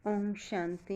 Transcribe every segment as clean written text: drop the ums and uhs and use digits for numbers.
ओम शांति।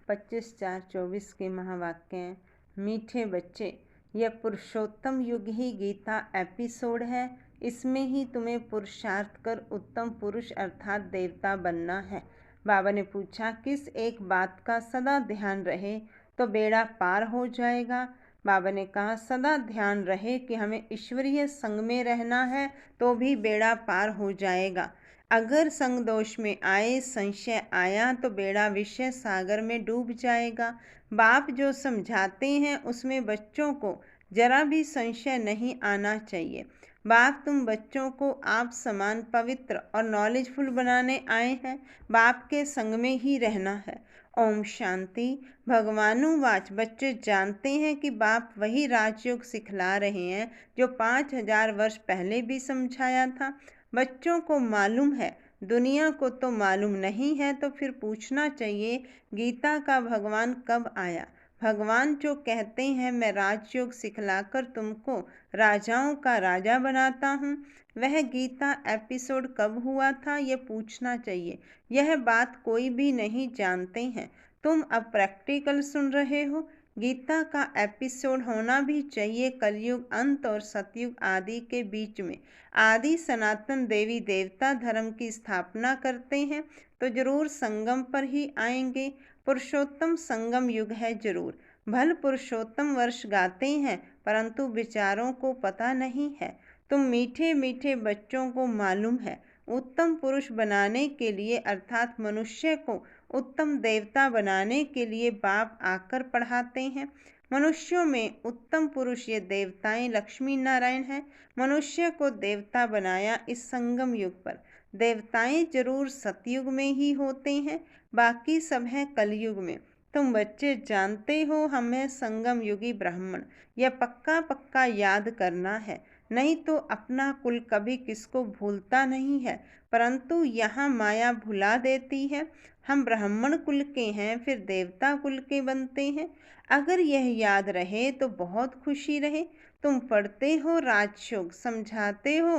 25/4/24 के महावाक्य। मीठे बच्चे, यह पुरुषोत्तम युग ही गीता एपिसोड है। इसमें ही तुम्हें पुरुषार्थ कर उत्तम पुरुष अर्थात देवता बनना है। बाबा ने पूछा, किस एक बात का सदा ध्यान रहे तो बेड़ा पार हो जाएगा। बाबा ने कहा, सदा ध्यान रहे कि हमें ईश्वरीय संग में रहना है तो भी बेड़ा पार हो जाएगा। अगर संग दोष में आए, संशय आया तो बेड़ा विषय सागर में डूब जाएगा। बाप जो समझाते हैं उसमें बच्चों को जरा भी संशय नहीं आना चाहिए। बाप तुम बच्चों को आप समान पवित्र और नॉलेजफुल बनाने आए हैं। बाप के संग में ही रहना है। ओम शांति। भगवानुवाच, बच्चे जानते हैं कि बाप वही राजयोग सिखला रहे हैं जो 5000 वर्ष पहले भी समझाया था। बच्चों को मालूम है, दुनिया को तो मालूम नहीं है, तो फिर पूछना चाहिए गीता का भगवान कब आया। भगवान जो कहते हैं मैं राजयोग सिखलाकर तुमको राजाओं का राजा बनाता हूँ, वह गीता एपिसोड कब हुआ था ये पूछना चाहिए। यह बात कोई भी नहीं जानते हैं। तुम अब प्रैक्टिकल सुन रहे हो। गीता का एपिसोड होना भी चाहिए कलयुग अंत और सतयुग आदि के बीच में। आदि सनातन देवी देवता धर्म की स्थापना करते हैं तो जरूर संगम पर ही आएंगे। पुरुषोत्तम संगम युग है जरूर। भल पुरुषोत्तम वर्ष गाते हैं परंतु विचारों को पता नहीं है। तुम मीठे मीठे बच्चों को मालूम है उत्तम पुरुष बनाने के लिए अर्थात मनुष्य को उत्तम देवता बनाने के लिए बाप आकर पढ़ाते हैं। मनुष्यों में उत्तम पुरुष ये देवताएं लक्ष्मी नारायण हैं। मनुष्य को देवता बनाया इस संगम युग पर। देवताएं जरूर सतयुग में ही होते हैं, बाकी सब हैं कलयुग में। तुम बच्चे जानते हो हमें संगम युगी ब्राह्मण यह पक्का पक्का याद करना है, नहीं तो अपना कुल कभी किसको भूलता नहीं है। परंतु यहाँ माया भुला देती है। हम ब्राह्मण कुल के हैं फिर देवता कुल के बनते हैं। अगर यह याद रहे तो बहुत खुशी रहे। तुम पढ़ते हो राजयोग, समझाते हो,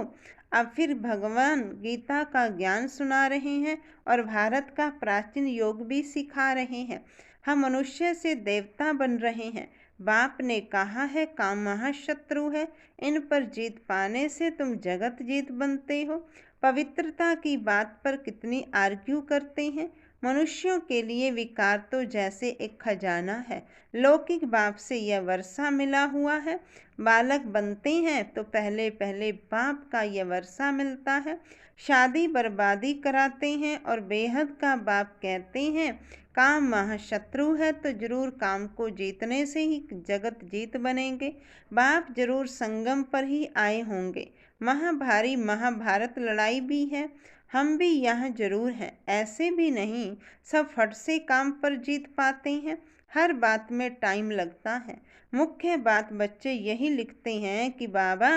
अब फिर भगवान गीता का ज्ञान सुना रहे हैं और भारत का प्राचीन योग भी सिखा रहे हैं। हम मनुष्य से देवता बन रहे हैं। बाप ने कहा है काम महाशत्रु है, इन पर जीत पाने से तुम जगत जीत बनते हो। पवित्रता की बात पर कितनी आर्ग्यू करते हैं। मनुष्यों के लिए विकार तो जैसे एक खजाना है। लौकिक बाप से यह वर्षा मिला हुआ है। बालक बनते हैं तो पहले पहले बाप का यह वर्षा मिलता है। शादी बर्बादी कराते हैं और बेहद का बाप कहते हैं काम महाशत्रु है, तो जरूर काम को जीतने से ही जगत जीत बनेंगे। बाप जरूर संगम पर ही आए होंगे। महाभारी महाभारत लड़ाई भी है, हम भी यहाँ जरूर हैं। ऐसे भी नहीं सब फट से काम पर जीत पाते हैं। हर बात में टाइम लगता है। मुख्य बात बच्चे यही लिखते हैं कि बाबा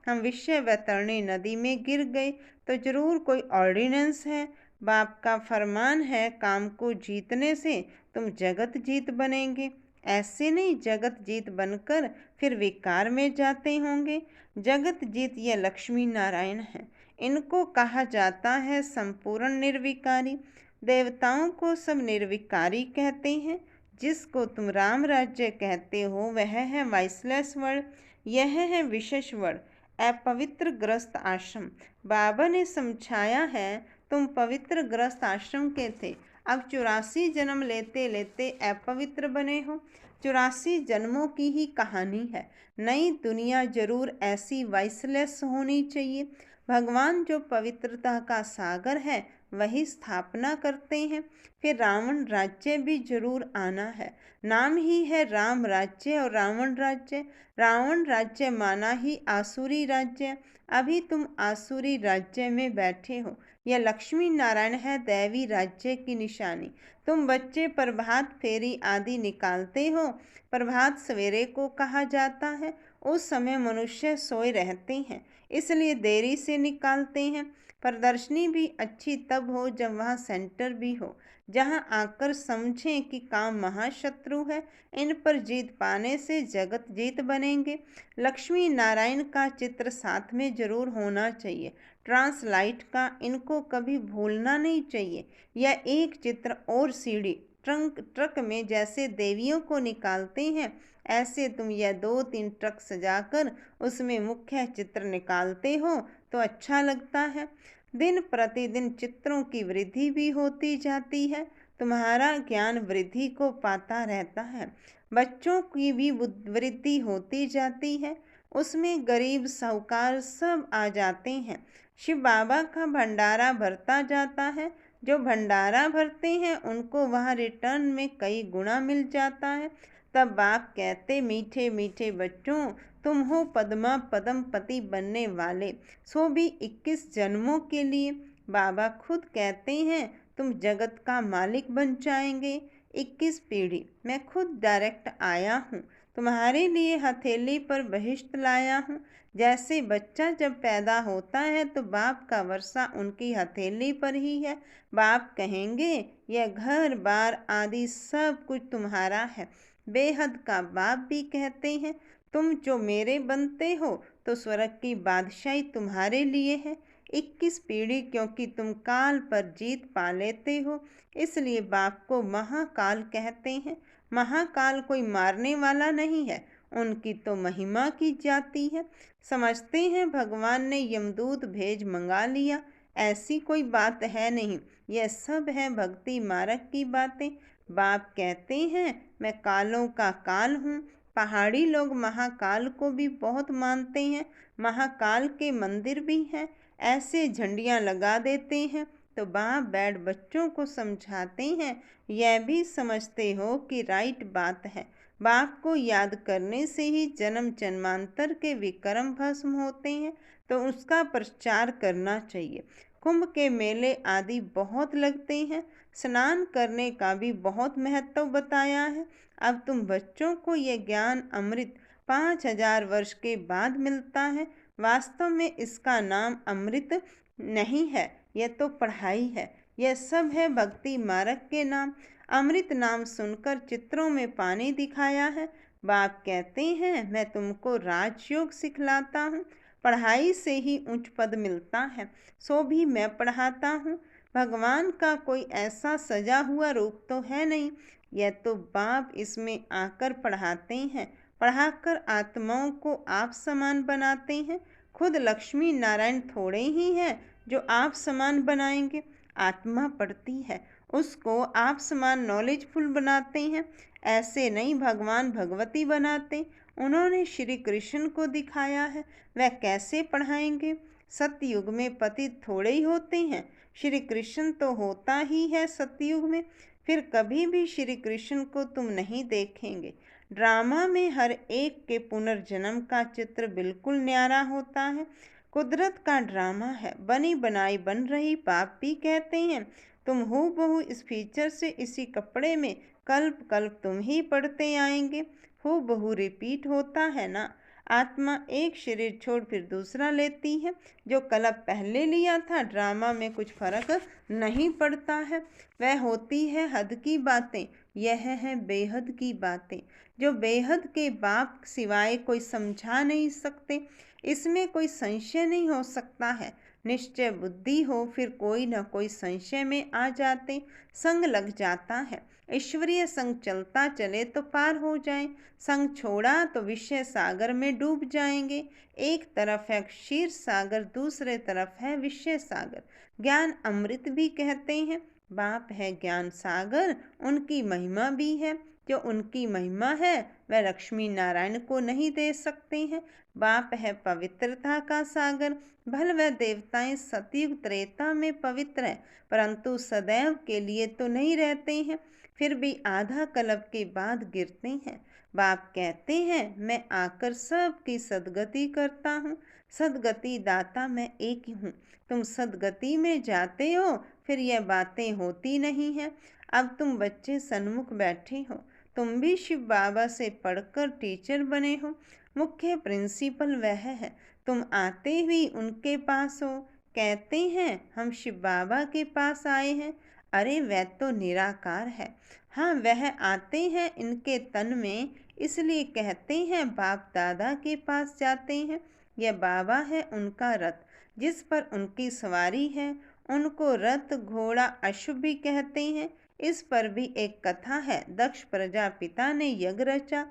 हम विषय वैतरणी नदी में गिर गए, तो जरूर कोई ऑर्डिनेंस है। बाप का फरमान है काम को जीतने से तुम जगत जीत बनेंगे। ऐसे नहीं जगत जीत बनकर फिर विकार में जाते होंगे। जगत जीत यह लक्ष्मी नारायण है। इनको कहा जाता है संपूर्ण निर्विकारी। देवताओं को सब निर्विकारी कहते हैं। जिसको तुम राम राज्य कहते हो वह है वाइसलेस वर्ड, यह है विशेष वर्ड, अपवित्र ग्रस्त आश्रम। बाबा ने समझाया है तुम पवित्र ग्रस्त आश्रम के थे, अब 84 जन्म लेते लेते अपवित्र बने हो। 84 जन्मों की ही कहानी है। नई दुनिया जरूर ऐसी वाइसलेस होनी चाहिए। भगवान जो पवित्रता का सागर है वही स्थापना करते हैं। फिर रावण राज्य भी जरूर आना है। नाम ही है राम राज्य और रावण राज्य। रावण राज्य माना ही आसुरी राज्य। अभी तुम आसुरी राज्य में बैठे हो। यह लक्ष्मी नारायण है दैवी राज्य की निशानी। तुम बच्चे प्रभात फेरी आदि निकालते हो। प्रभात सवेरे को कहा जाता है। उस समय मनुष्य सोए रहते हैं, इसलिए देरी से निकालते हैं। प्रदर्शनी भी अच्छी तब हो जब वहाँ सेंटर भी हो, जहाँ आकर समझें कि काम महाशत्रु है, इन पर जीत पाने से जगत जीत बनेंगे। लक्ष्मी नारायण का चित्र साथ में जरूर होना चाहिए। ट्रांसलाइट का इनको कभी भूलना नहीं चाहिए। यह एक चित्र और सीढ़ी ट्रक में जैसे देवियों को निकालते हैं, ऐसे तुम यह 2-3 ट्रक सजाकर उसमें मुख्य चित्र निकालते हो तो अच्छा लगता है। दिन प्रतिदिन चित्रों की वृद्धि भी होती जाती है, तुम्हारा ज्ञान वृद्धि को पाता रहता है। बच्चों की भी वृद्धि होती जाती है, उसमें गरीब साहूकार सब आ जाते हैं। शिव बाबा का भंडारा भरता जाता है। जो भंडारा भरते हैं उनको वहाँ रिटर्न में कई गुना मिल जाता है। तब बाप कहते, मीठे मीठे बच्चों, तुम हो पद्मा पद्म पति बनने वाले, सो भी 21 जन्मों के लिए। बाबा खुद कहते हैं तुम जगत का मालिक बन जाएंगे। 21 पीढ़ी मैं खुद डायरेक्ट आया हूँ, तुम्हारे लिए हथेली पर बहिश्त लाया हूँ। जैसे बच्चा जब पैदा होता है तो बाप का वर्षा उनकी हथेली पर ही है। बाप कहेंगे यह घर बार आदि सब कुछ तुम्हारा है। बेहद का बाप भी कहते हैं, तुम जो मेरे बनते हो तो स्वर्ग की बादशाही तुम्हारे लिए है। 21 पीढ़ी क्योंकि तुम काल पर जीत पा लेते हो, इसलिए बाप को महाकाल कहते हैं। महाकाल कोई मारने वाला नहीं है, उनकी तो महिमा की जाती है। समझते हैं भगवान ने यमदूत भेज मंगा लिया, ऐसी कोई बात है नहीं। यह सब है भक्ति मार्ग की बातें। बाप कहते हैं मैं कालों का काल हूँ। पहाड़ी लोग महाकाल को भी बहुत मानते हैं, महाकाल के मंदिर भी हैं, ऐसे झंडियाँ लगा देते हैं। तो बाप बैठ बच्चों को समझाते हैं, यह भी समझते हो कि राइट बात है। बाप को याद करने से ही जन्म जन्मांतर के विक्रम भस्म होते हैं, तो उसका प्रचार करना चाहिए। कुंभ के मेले आदि बहुत लगते हैं, स्नान करने का भी बहुत महत्व बताया है। अब तुम बच्चों को यह ज्ञान अमृत 5000 वर्ष के बाद मिलता है। वास्तव में इसका नाम अमृत नहीं है, यह तो पढ़ाई है। यह सब है भक्ति मार्ग के नाम। अमृत नाम सुनकर चित्रों में पानी दिखाया है। बाप कहते हैं मैं तुमको राजयोग सिखलाता हूँ, पढ़ाई से ही उच्च पद मिलता है, सो भी मैं पढ़ाता हूँ। भगवान का कोई ऐसा सजा हुआ रूप तो है नहीं, यह तो बाप इसमें आकर पढ़ाते हैं, पढ़ाकर आत्माओं को आप समान बनाते हैं। खुद लक्ष्मी नारायण थोड़े ही हैं जो आप समान बनाएंगे। आत्मा पढ़ती है, उसको आप समान नॉलेजफुल बनाते हैं। ऐसे नहीं भगवान भगवती बनाते, उन्होंने श्री कृष्ण को दिखाया है, वह कैसे पढ़ाएंगे। सतयुग में पतित थोड़े ही होते हैं, श्री कृष्ण तो होता ही है सतयुग में। फिर कभी भी श्री कृष्ण को तुम नहीं देखेंगे। ड्रामा में हर एक के पुनर्जन्म का चित्र बिल्कुल न्यारा होता है। कुदरत का ड्रामा है, बनी बनाई बन रही। बाप भी कहते हैं तुम हूबहू इस फीचर से इसी कपड़े में कल्प कल्प तुम ही पढ़ते आएंगे। हूबहू रिपीट होता है ना। आत्मा एक शरीर छोड़ फिर दूसरा लेती है, जो कल्प पहले लिया था ड्रामा में कुछ फर्क नहीं पड़ता है। वह होती है हद की बातें, यह है बेहद की बातें, जो बेहद के बाप सिवाय कोई समझा नहीं सकते। इसमें कोई संशय नहीं हो सकता है। निश्चय बुद्धि हो फिर कोई न कोई संशय में आ जाते, संग लग जाता है। ईश्वरीय संग चलता चले तो पार हो जाए, संग छोड़ा तो विषय सागर में डूब जाएंगे। एक तरफ है क्षीर सागर, दूसरे तरफ है विषय सागर। ज्ञान अमृत भी कहते हैं। बाप है ज्ञान सागर, उनकी महिमा भी है। जो उनकी महिमा है वह लक्ष्मी नारायण को नहीं दे सकते हैं। बाप है पवित्रता का सागर। भल वह देवताएं सतयुग त्रेता में पवित्र है, परंतु सदैव के लिए तो नहीं रहते हैं, फिर भी आधा कल्प के बाद गिरते हैं। बाप कहते हैं मैं आकर सबकी सदगति करता हूँ। सदगति दाता मैं एक ही हूँ। तुम सदगति में जाते हो, फिर यह बातें होती नहीं है। अब तुम बच्चे सन्मुख बैठे हो, तुम भी शिव बाबा से पढ़कर टीचर बने हो। मुख्य प्रिंसिपल वह है, तुम आते ही उनके पास हो। कहते हैं हम शिव बाबा के पास आए हैं। अरे वह तो निराकार है। हाँ, वह आते हैं इनके तन में, इसलिए कहते हैं बाप दादा के पास जाते हैं। यह बाबा है उनका रथ, जिस पर उनकी सवारी है। उनको रथ घोड़ा अश्व भी कहते हैं। इस पर भी एक कथा है। दक्ष प्रजापिता ने यज्ञ रचा,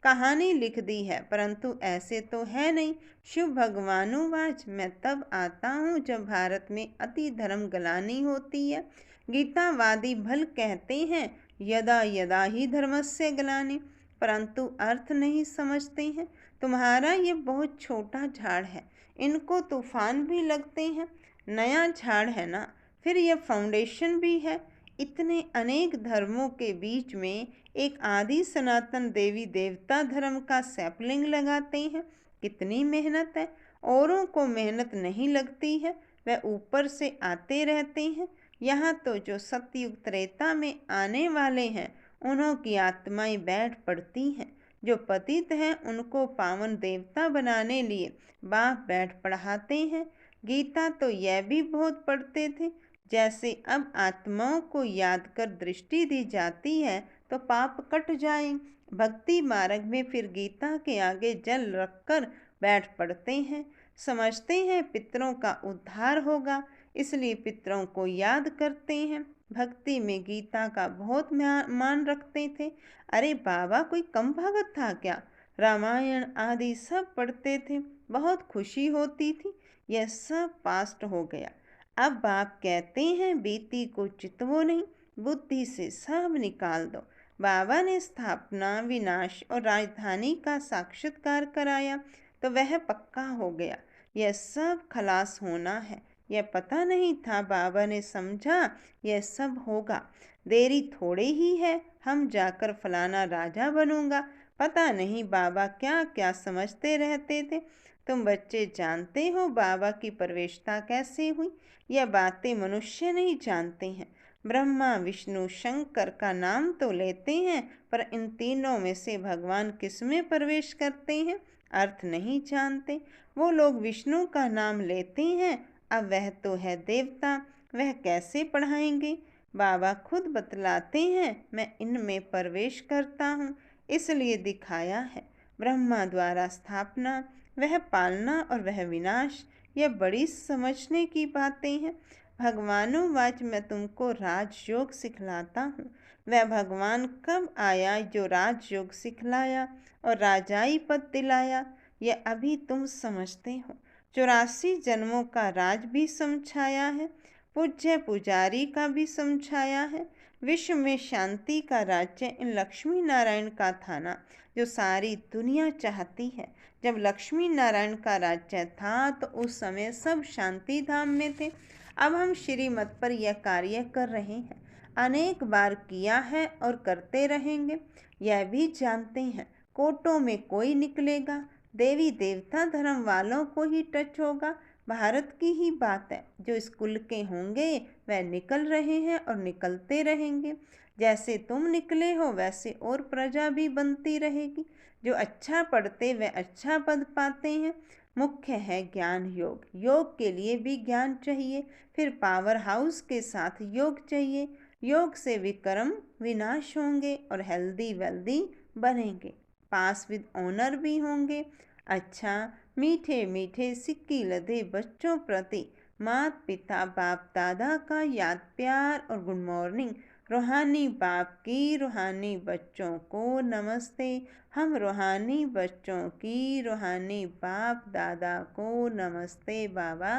कहानी लिख दी है, परंतु ऐसे तो है नहीं। शिव भगवानुवाच, मैं तब आता हूँ जब भारत में अति धर्म गलानी होती है। गीतावादी भल कहते हैं यदा यदा ही धर्मस्य ग्लानि, परंतु अर्थ नहीं समझते हैं। तुम्हारा ये बहुत छोटा झाड़ है, इनको तूफान भी लगते हैं। नया झाड़ है ना, फिर यह फाउंडेशन भी है। इतने अनेक धर्मों के बीच में एक आदि सनातन देवी देवता धर्म का सैपलिंग लगाते हैं। कितनी मेहनत है। औरों को मेहनत नहीं लगती है, वह ऊपर से आते रहते हैं। यहाँ तो जो सतयुग त्रेता में आने वाले हैं, उन्हों की आत्माएं बैठ पड़ती हैं। जो पतित हैं उनको पावन देवता बनाने लिए बाप बैठ पढ़ाते हैं। गीता तो यह भी बहुत पढ़ते थे, जैसे अब आत्माओं को याद कर दृष्टि दी जाती है तो पाप कट जाएं। भक्ति मार्ग में फिर गीता के आगे जल रखकर बैठ पड़ते हैं। समझते हैं पितरों का उद्धार होगा, इसलिए पितरों को याद करते हैं। भक्ति में गीता का बहुत मान रखते थे। अरे बाबा कोई कम भगत था क्या? रामायण आदि सब पढ़ते थे, बहुत खुशी होती थी। यह सब पास्ट हो गया। अब बाप कहते हैं बीती को चितवो नहीं, बुद्धि से सब निकाल दो। बाबा ने स्थापना, विनाश और राजधानी का साक्षात्कार कराया तो वह पक्का हो गया। यह सब खलास होना है। यह पता नहीं था, बाबा ने समझा यह सब होगा। देरी थोड़े ही है, हम जाकर फलाना राजा बनूंगा। पता नहीं बाबा क्या क्या समझते रहते थे। तुम बच्चे जानते हो बाबा की प्रवेशता कैसे हुई? यह बातें मनुष्य नहीं जानते हैं। ब्रह्मा विष्णु शंकर का नाम तो लेते हैं, पर इन तीनों में से भगवान किस में प्रवेश करते हैं अर्थ नहीं जानते। वो लोग विष्णु का नाम लेते हैं, अब वह तो है देवता, वह कैसे पढ़ाएंगे? बाबा खुद बतलाते हैं मैं इनमें प्रवेश करता हूँ, इसलिए दिखाया है। ब्रह्मा द्वारा स्थापना, वह पालना और वह विनाश, यह बड़ी समझने की बातें हैं। भगवानुवाच, मैं तुमको राजयोग सिखलाता हूँ। वह भगवान कब आया जो राजयोग सिखलाया और राजाई पद दिलाया? यह अभी तुम समझते हो। 84 जन्मों का राज भी समझाया है, पूज्य पुजारी का भी समझाया है। विश्व में शांति का राज्य इन लक्ष्मी नारायण का था ना, जो सारी दुनिया चाहती है। जब लक्ष्मी नारायण का राज्य था तो उस समय सब शांति धाम में थे। अब हम श्रीमत पर यह कार्य कर रहे हैं, अनेक बार किया है और करते रहेंगे। यह भी जानते हैं कोटों में कोई निकलेगा, देवी देवता धर्म वालों को ही टच होगा। भारत की ही बात है, जो स्कूल के होंगे वह निकल रहे हैं और निकलते रहेंगे। जैसे तुम निकले हो वैसे और प्रजा भी बनती रहेगी। जो अच्छा पढ़ते वे अच्छा पद पाते हैं। मुख्य है ज्ञान योग, योग के लिए भी ज्ञान चाहिए, फिर पावर हाउस के साथ योग चाहिए। योग से विक्रम विनाश होंगे और हेल्दी वेल्दी बनेंगे, पास विद ऑनर भी होंगे। अच्छा, मीठे मीठे सिक्की लदे बच्चों प्रति माता पिता बाप दादा का याद प्यार और गुड मॉर्निंग। रूहानी बाप की रूहानी बच्चों को नमस्ते। हम रूहानी बच्चों की रूहानी बाप दादा को नमस्ते बाबा,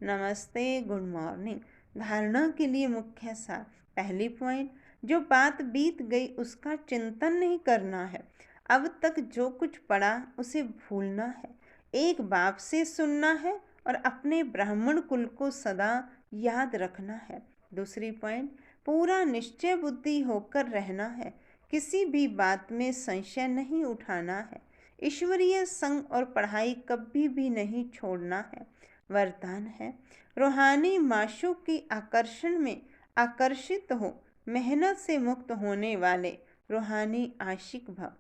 नमस्ते, गुड मॉर्निंग। धारणा के लिए मुख्य सार। पहली पॉइंट, जो बात बीत गई उसका चिंतन नहीं करना है। अब तक जो कुछ पढ़ा उसे भूलना है, एक बाप से सुनना है और अपने ब्राह्मण कुल को सदा याद रखना है। दूसरी पॉइंट, पूरा निश्चय बुद्धि होकर रहना है, किसी भी बात में संशय नहीं उठाना है। ईश्वरीय संग और पढ़ाई कभी भी नहीं छोड़ना है। वरदान है, रूहानी माशूक की आकर्षण में आकर्षित हो, मेहनत से मुक्त होने वाले रूहानी आशिक भव।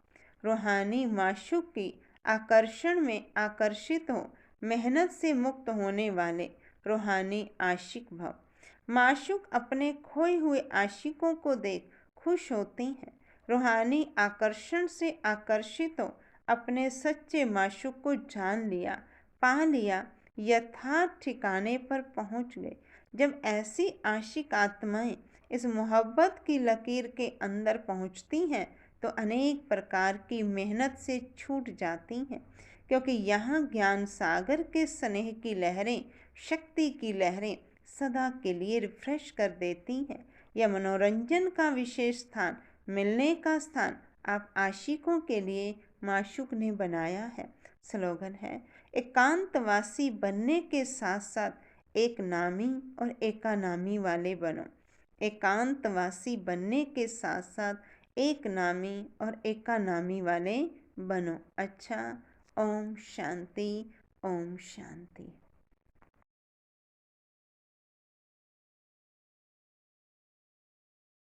रूहानी माशूक की आकर्षण में आकर्षित हो, मेहनत से मुक्त होने वाले रूहानी आशिक भव। माशूक अपने खोए हुए आशिकों को देख खुश होते हैं। रूहानी आकर्षण से आकर्षित हो अपने सच्चे माशूक को जान लिया, पा लिया, यथार्थ ठिकाने पर पहुंच गए। जब ऐसी आशिक आत्माएं इस मोहब्बत की लकीर के अंदर पहुंचती हैं तो अनेक प्रकार की मेहनत से छूट जाती हैं, क्योंकि यहाँ ज्ञान सागर के स्नेह की लहरें, शक्ति की लहरें सदा के लिए रिफ्रेश कर देती हैं। यह मनोरंजन का विशेष स्थान, मिलने का स्थान आप आशिकों के लिए माशूक ने बनाया है। स्लोगन है, एकांतवासी बनने के साथ साथ एक नामी और एकानामी वाले बनो। एकांतवासी बनने के साथ साथ एक नामी और एकानामी वाले बनो। अच्छा, ओम शांति, ओम शांति।